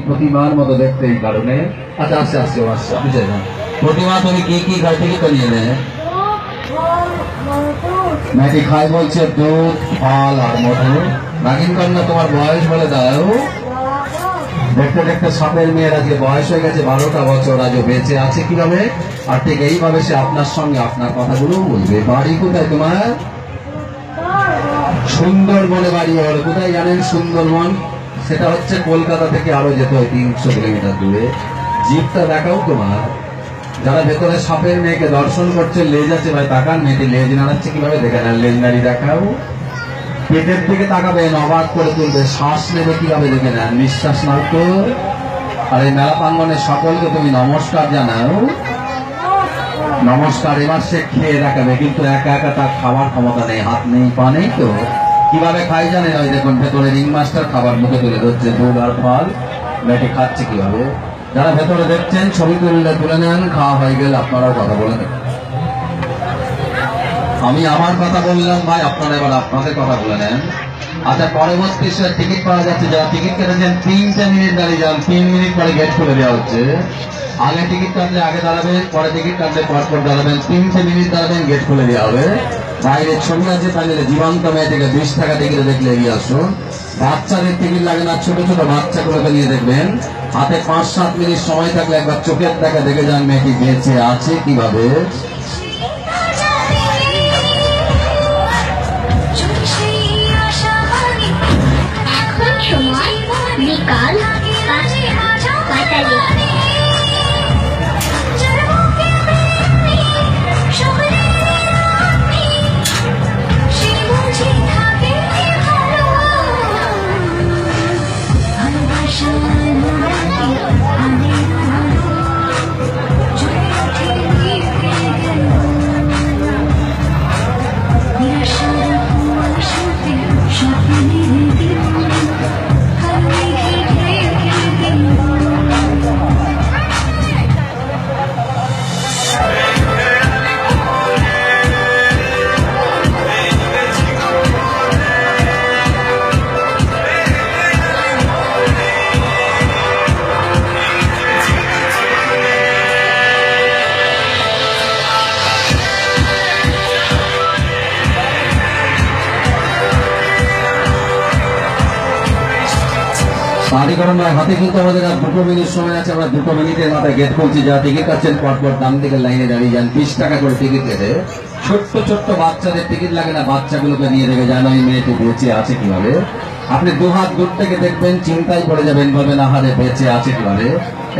প্রতিমার মতো দেখতে এই কারণে। আচ্ছা আস্তে আস্তে বুঝে না প্রতিমা তুমি কি কি ঘর থেকে করিয়ে নেয়? মেয়েটি খাই বলছে দুধ ফল আর মধু। নাগিন কন্যা তোমার বয়স বলে দাও। দেখতে দেখতে সাপের মেয়ের আজকে বয়স হয়ে গেছে 12টা বছর, আজও বেঁচে আছে কিভাবে? আর ঠিক এইভাবে সে আপনার সঙ্গে আপনার কথাগুলো বলবে। বাড়ি কোথায় তোমার? সুন্দরবনে বাড়ি। হলো কোথায় জানেন সুন্দরবন? সেটা হচ্ছে কলকাতা থেকে আরো যেতে হয় 300 কিলোমিটার দূরে। জিপটা দেখাও তোমার। যারা ভেতরে সাপের মেয়েকে দর্শন করছে, লেজ আছে ভাই, তাকান। মেয়েটি লেজ নাড়াচ্ছে কিভাবে দেখে না, লেজ নাড়ি দেখাও। পেটের দিকে তাকাবেন, অবাক করে তুলবে। শ্বাস নেবে কিভাবে দেখে নেন, নিঃশ্বাস নাও তো। আর এই মেলা প্রাঙ্গণের সকলকে তুমি নমস্কার জানাও। নমস্কার। এবার সে খেয়ে দেখাবে, কিন্তু একা একা তার খাওয়ার ক্ষমতা নেই, হাত নেই পা নেই। তো কিভাবে খাই জানেন? ওই দেখুন ভেতরে রিং মাস্টার খাবার মুখে তুলে ধরছে, দুধ আর ফল। মেয়েটি খাচ্ছে কিভাবে? যারা ভেতরে দেখছেন ছবি তুলে নেন। খাওয়া হয়ে গেলে আপনারাও কথা বলে নেন। আমি আমার কথা বললাম ভাই, আপনারা এবার আপনাদের কথা বলে নেন। আচ্ছা, পরবর্তী টিকিট পাওয়া যাচ্ছে। যারা টিকিট কেটেছেন 3 মিনিট দাঁড়িয়ে যান, 3 মিনিট পরে গেট খুলে দেওয়া হচ্ছে। আগে টিকিট কাটলে আগে দাঁড়াবেন, পরে টিকিট কাটলে পর দাঁড়াবেন। 3 মিনিট দাঁড়াবেন, গেট খুলে দেওয়া হবে। বাইরে ছবি আছে, তাহলে জীবন্ত মেয়ে থেকে 20 টাকা টিকিটে দেখলে এগিয়ে আসুন। বাচ্চাদের টিকিট লাগে না, ছোট ছোট বাচ্চাগুলোকে নিয়ে দেখবেন। হাতে 5-7 মিনিট সময় থাকলে একবার চোখের দেখা দেখে যান মেয়েটি বেঁচে আছে কিভাবে। বিকাল 5:45। হাতে কিন্তু আমাদের আর 2 মিনিট সময় আছে। আমরা 2 মিনিটের মাথায় গেট খুলছি। যারা টিকিট কাটছেন পরপর ডান দিকে লাইনে দাঁড়িয়ে যান। 20 টাকা করে টিকিট কেটে। ছোট্ট ছোট্ট বাচ্চাদের টিকিট লাগে না, বাচ্চাগুলোকে নিয়ে দেখে যান ওই মেয়েটি বেঁচে আছে কিভাবে। আপনি 2 হাত দূর থেকে দেখবেন, চিন্তায় পড়ে যাবেন, বলবেন আহারে বেঁচে আছে কিভাবে।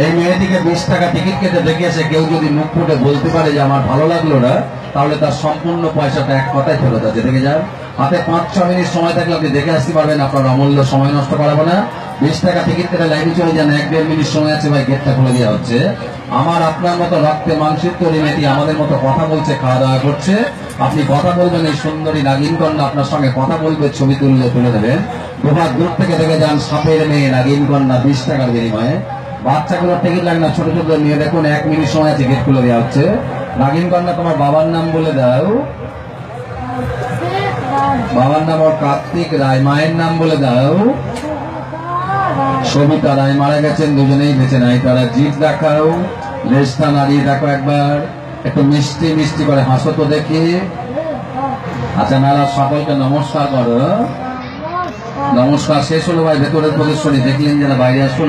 এই মেয়েটিকে 20 টাকা টিকিট কেটে দেখে এসে কেউ যদি মুখ ফুটে বলতে পারে যে আমার ভালো লাগলো না, তাহলে তার সম্পূর্ণ পয়সাটা এক কথায় ফেরত আছে। দেখে যান। হাতে 5-6 মিনিট সময় থাকলে আপনি দেখে আসতে পারবেন। আপনার অমূল্য সময় নষ্ট করাবো না। 20 টাকা টিকিট কেটে লাইনে চলে যান। 1-1.5 মিনিট সময় আছে ভাই, গেটটা খুলে দেওয়া হচ্ছে। আমার আপনার মতো রক্তে মাংসের তৈরি মেয়েটি আমাদের মতো কথা বলছে, খাওয়া দাওয়া করছে। আপনি কথা বলবেন, এই সুন্দরী নাগিন কন্যা আপনার সঙ্গে কথা বলবে, ছবি তুলে দেবেন। 2 হাত দূর থেকে দেখে যান সাপের মেয়ে নাগিন কন্যা 20 টাকার বিনিময়ে। বাচ্চাগুলোর টিকিট লাগে না, ছোট ছোট নিয়ে দেখুন। 1 মিনিট সময় আছে, গেট খুলে দেওয়া হচ্ছে। নাগিন কন্যা তোমার বাবার নাম বলে দাও। বাবার নাম ওর কার্তিক রায়। মায়ের নাম বলে দাও। সবিতা রায়। মারা গেছেন, দুজনেই বেঁচে নাই। তারা জিভ দেখাও, লেজটা নাড়িয়ে দেখো একবার। একটু মিষ্টি মিষ্টি করে হাসো তো দেখি। আচ্ছা, মেলার সকলকে নমস্কার করো। নমস্কার শেষ হলো ভাই। ভেতরের প্রদর্শনী দেখলেন, যারা বাইরে আসুন।